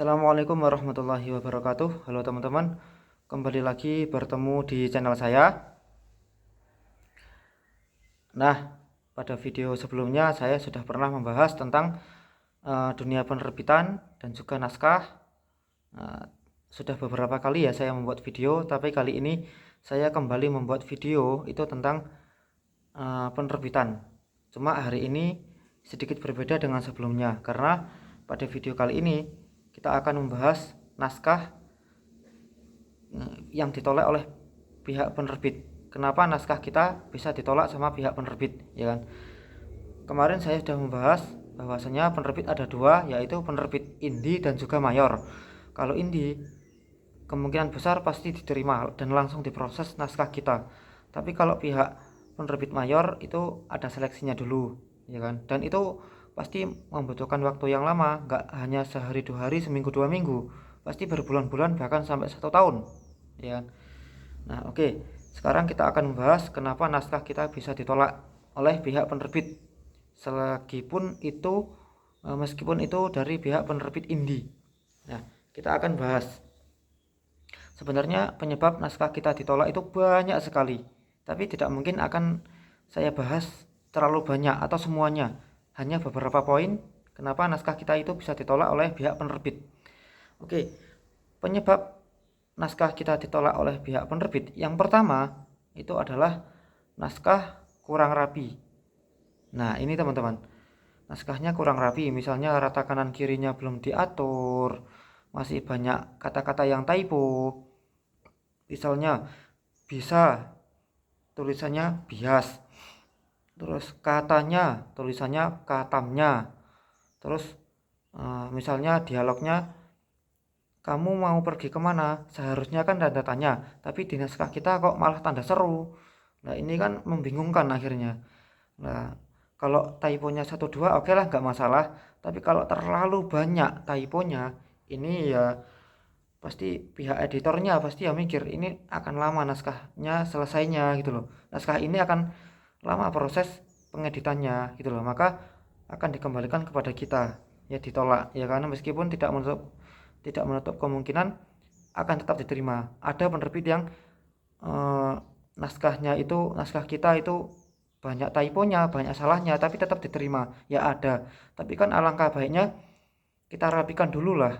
Assalamualaikum warahmatullahi wabarakatuh. Halo teman-teman, kembali lagi bertemu di channel saya. Nah, pada video sebelumnya saya sudah pernah membahas tentang dunia penerbitan dan juga naskah. Sudah beberapa kali ya saya membuat video, tapi kali ini saya kembali membuat video itu tentang penerbitan. Cuma hari ini sedikit berbeda dengan sebelumnya, karena pada video kali ini kita akan membahas naskah yang ditolak oleh pihak penerbit. Kenapa naskah kita bisa ditolak sama pihak penerbit, ya kan? Kemarin saya sudah membahas bahwasanya penerbit ada dua, yaitu penerbit indie dan juga mayor. Kalau indie kemungkinan besar pasti diterima dan langsung diproses naskah kita. Tapi kalau pihak penerbit mayor itu ada seleksinya dulu, ya kan? Dan itu pasti membutuhkan waktu yang lama, nggak hanya sehari dua hari, seminggu dua minggu, pasti berbulan-bulan bahkan sampai 1 tahun, ya kan? Nah, oke. Sekarang kita akan membahas kenapa naskah kita bisa ditolak oleh pihak penerbit. Meskipun itu dari pihak penerbit indie. Nah, kita akan bahas. Sebenarnya penyebab naskah kita ditolak itu banyak sekali. Tapi tidak mungkin akan saya bahas terlalu banyak atau semuanya. Hanya beberapa poin kenapa naskah kita itu bisa ditolak oleh pihak penerbit. Oke. Penyebab naskah kita ditolak oleh pihak penerbit, yang pertama itu adalah naskah kurang rapi. Nah, ini teman-teman, naskahnya kurang rapi, misalnya rata kanan kirinya belum diatur, masih banyak kata-kata yang typo. Misalnya bisa tulisannya bias, terus katanya tulisannya katamnya, terus misalnya dialognya kamu mau pergi kemana, seharusnya kan tanda tanya, tapi di naskah kita kok malah tanda seru. Nah, ini kan membingungkan akhirnya. Nah, kalau typonya 1 2 oke lah, nggak masalah, tapi kalau terlalu banyak typonya, ini ya pasti pihak editornya pasti ya mikir ini akan lama naskahnya selesainya gitu loh. Naskah ini akan lama proses pengeditannya gitu loh, maka akan dikembalikan kepada kita, ya ditolak ya, karena meskipun tidak menutup kemungkinan akan tetap diterima. Ada penerbit yang naskah kita itu banyak typonya, banyak salahnya, tapi tetap diterima. Ya ada. Tapi kan alangkah baiknya kita rapikan dulu lah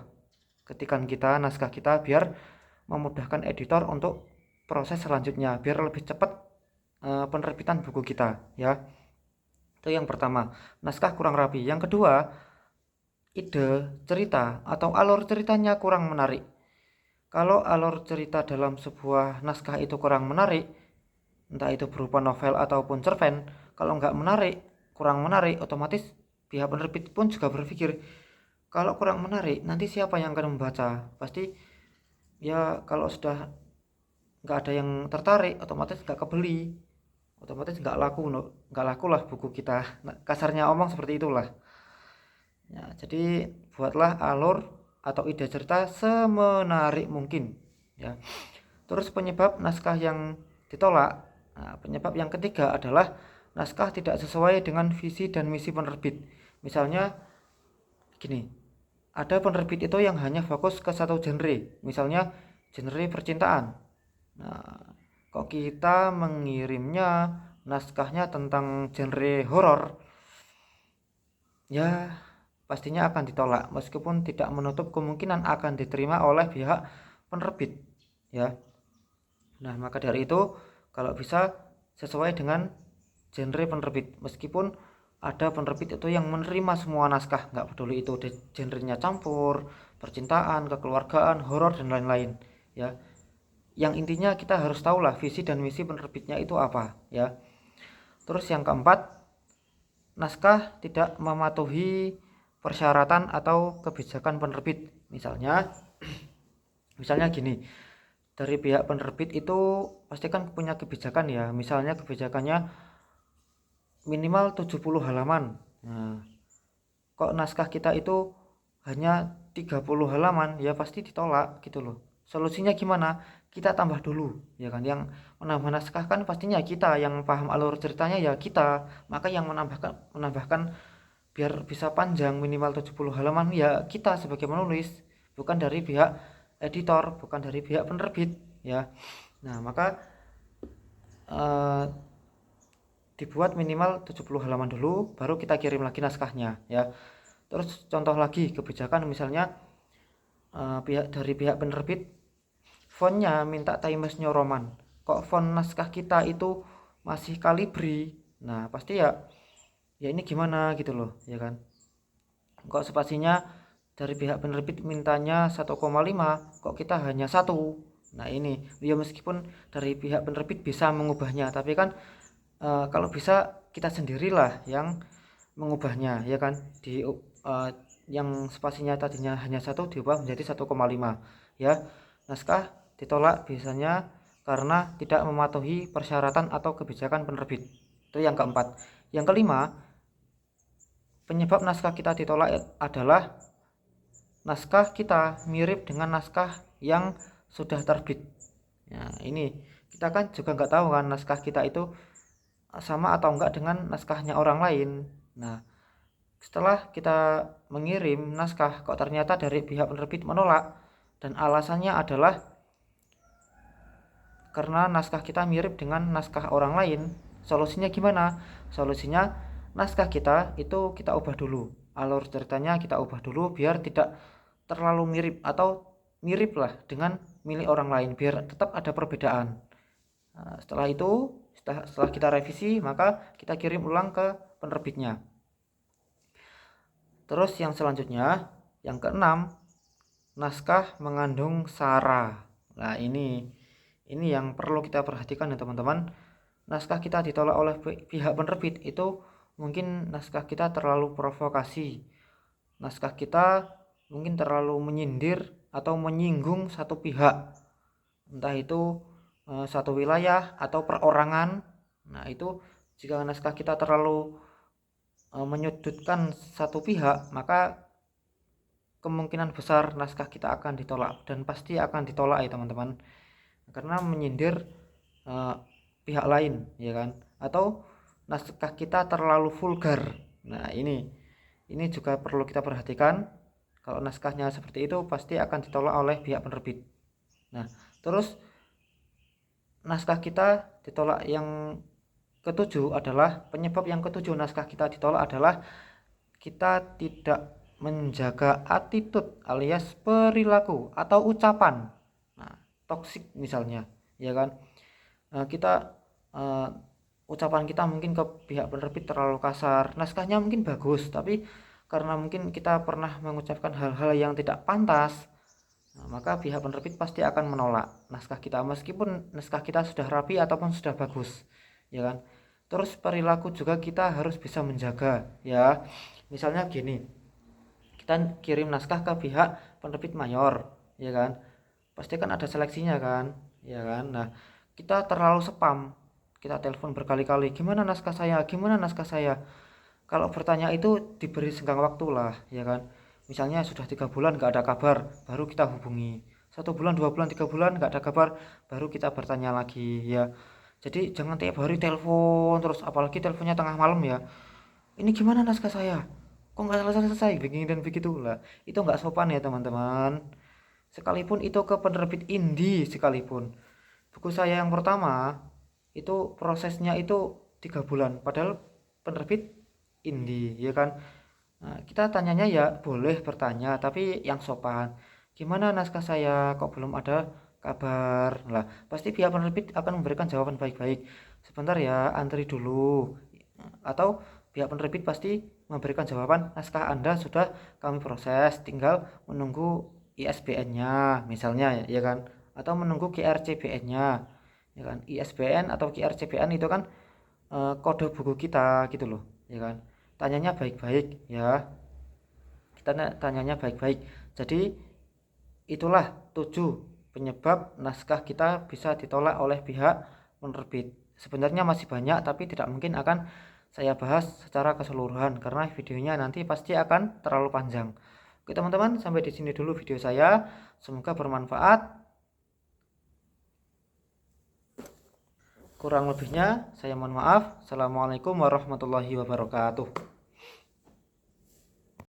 ketikan kita, naskah kita, biar memudahkan editor untuk proses selanjutnya, biar lebih cepat penerbitan buku kita, ya. Itu yang pertama, naskah kurang rapi. Yang kedua, ide cerita atau alur ceritanya kurang menarik. Kalau alur cerita dalam sebuah naskah itu kurang menarik, entah itu berupa novel ataupun cerpen, kalau nggak menarik, kurang menarik, otomatis pihak penerbit pun juga berpikir, kalau kurang menarik, nanti siapa yang akan membaca? Pasti ya, kalau sudah nggak ada yang tertarik, otomatis nggak kebeli, otomatis nggak laku lah buku kita. Nah, kasarnya omong seperti itulah. Ya, jadi buatlah alur atau ide cerita semenarik mungkin, ya. Terus penyebab naskah yang ditolak. Nah, penyebab yang ketiga adalah naskah tidak sesuai dengan visi dan misi penerbit. Misalnya gini, ada penerbit itu yang hanya fokus ke satu genre, misalnya genre percintaan. Nah, kok kita mengirimnya naskahnya tentang genre horor, ya pastinya akan ditolak meskipun tidak menutup kemungkinan akan diterima oleh pihak penerbit, ya. Nah, maka dari itu kalau bisa sesuai dengan genre penerbit, meskipun ada penerbit itu yang menerima semua naskah, nggak peduli itu genrenya campur, percintaan, kekeluargaan, horor dan lain-lain, ya. Yang intinya kita harus tahu lah visi dan misi penerbitnya itu apa, ya. Terus yang keempat, naskah tidak mematuhi persyaratan atau kebijakan penerbit. Misalnya gini, dari pihak penerbit itu pasti kan punya kebijakan ya. Misalnya kebijakannya minimal 70 halaman. Nah, kok naskah kita itu hanya 30 halaman, ya pasti ditolak gitu loh. Solusinya gimana? Kita tambah dulu, ya kan. Yang menambah naskah kan pastinya kita, yang paham alur ceritanya ya kita. Maka yang menambahkan biar bisa panjang minimal 70 halaman ya kita sebagai penulis. bukan dari pihak editor, bukan dari pihak penerbit ya. Nah, maka dibuat minimal 70 halaman dulu, baru kita kirim lagi naskahnya ya. Terus contoh lagi kebijakan misalnya dari pihak penerbit fontnya minta Times New Roman, kok font naskah kita itu masih Calibri. Nah pasti ya ini gimana gitu loh ya kan, kok spasinya dari pihak penerbit mintanya 1,5, kok kita hanya 1. Nah ini ya, meskipun dari pihak penerbit bisa mengubahnya, tapi kan kalau bisa kita sendirilah yang mengubahnya ya kan, yang spasinya tadinya hanya 1 diubah menjadi 1,5 ya. Naskah ditolak biasanya karena tidak mematuhi persyaratan atau kebijakan penerbit. Itu yang keempat. Yang kelima, penyebab naskah kita ditolak adalah naskah kita mirip dengan naskah yang sudah terbit. Nah, ini kita kan juga nggak tahu kan naskah kita itu sama atau enggak dengan naskahnya orang lain. Nah, setelah kita mengirim naskah kok ternyata dari pihak penerbit menolak, dan alasannya adalah karena naskah kita mirip dengan naskah orang lain. Solusinya gimana? Solusinya naskah kita itu kita ubah dulu, alur ceritanya kita ubah dulu biar tidak terlalu mirip, atau mirip lah dengan milik orang lain, biar tetap ada perbedaan. Nah, setelah itu setelah kita revisi, maka kita kirim ulang ke penerbitnya. Terus yang selanjutnya, yang keenam, naskah mengandung sara. Nah ini yang perlu kita perhatikan ya teman-teman. Naskah kita ditolak oleh pihak penerbit itu mungkin naskah kita terlalu provokasi, naskah kita mungkin terlalu menyindir atau menyinggung satu pihak, entah itu satu wilayah atau perorangan. Nah itu jika naskah kita terlalu menyudutkan satu pihak, maka kemungkinan besar naskah kita akan ditolak, dan pasti akan ditolak ya teman-teman, karena menyindir pihak lain ya kan, atau naskah kita terlalu vulgar. Nah ini juga perlu kita perhatikan. Kalau naskahnya seperti itu pasti akan ditolak oleh pihak penerbit. Nah terus naskah kita ditolak yang ketujuh adalah, penyebab yang ketujuh naskah kita ditolak adalah kita tidak menjaga attitude alias perilaku atau ucapan. Nah, toksik misalnya, ya kan? Kita ucapan kita mungkin ke pihak penerbit terlalu kasar. Naskahnya mungkin bagus, tapi karena mungkin kita pernah mengucapkan hal-hal yang tidak pantas, maka pihak penerbit pasti akan menolak naskah kita, meskipun naskah kita sudah rapi ataupun sudah bagus, ya kan? Terus perilaku juga kita harus bisa menjaga ya. Misalnya gini, kita kirim naskah ke pihak penerbit mayor, ya kan? Pasti kan ada seleksinya kan, ya kan? Nah, kita terlalu spam, kita telepon berkali-kali, gimana naskah saya, gimana naskah saya. Kalau bertanya itu diberi senggang waktu lah, ya kan? Misalnya sudah 3 bulan nggak ada kabar, baru kita hubungi. 1 bulan, 2 bulan, 3 bulan nggak ada kabar, baru kita bertanya lagi ya. Jadi jangan tiap hari telepon terus, apalagi teleponnya tengah malam ya. Ini gimana naskah saya? Kok nggak selesai-selesai? Begini dan begitu lah. Itu nggak sopan ya teman-teman. Sekalipun itu ke penerbit indie sekalipun. Buku saya yang pertama itu prosesnya itu 3 bulan, padahal penerbit indie ya kan. Nah, kita tanyanya ya boleh bertanya, tapi yang sopan. Gimana naskah saya? Kok belum ada kabar? Lah, pasti pihak penerbit akan memberikan jawaban baik-baik. Sebentar ya, antri dulu. Atau pihak penerbit pasti memberikan jawaban, naskah Anda sudah kami proses, tinggal menunggu ISBN-nya misalnya ya kan, atau menunggu QRCBN-nya ya kan. ISBN atau QRCBN itu kan kode buku kita gitu loh ya kan. Tanyanya baik-baik ya, kita tanyanya baik-baik. Jadi itulah 7 penyebab naskah kita bisa ditolak oleh pihak penerbit. Sebenarnya masih banyak, tapi tidak mungkin akan saya bahas secara keseluruhan karena videonya nanti pasti akan terlalu panjang. Oke teman-teman, sampai di sini dulu video saya. Semoga bermanfaat. Kurang lebihnya saya mohon maaf. Assalamualaikum warahmatullahi wabarakatuh.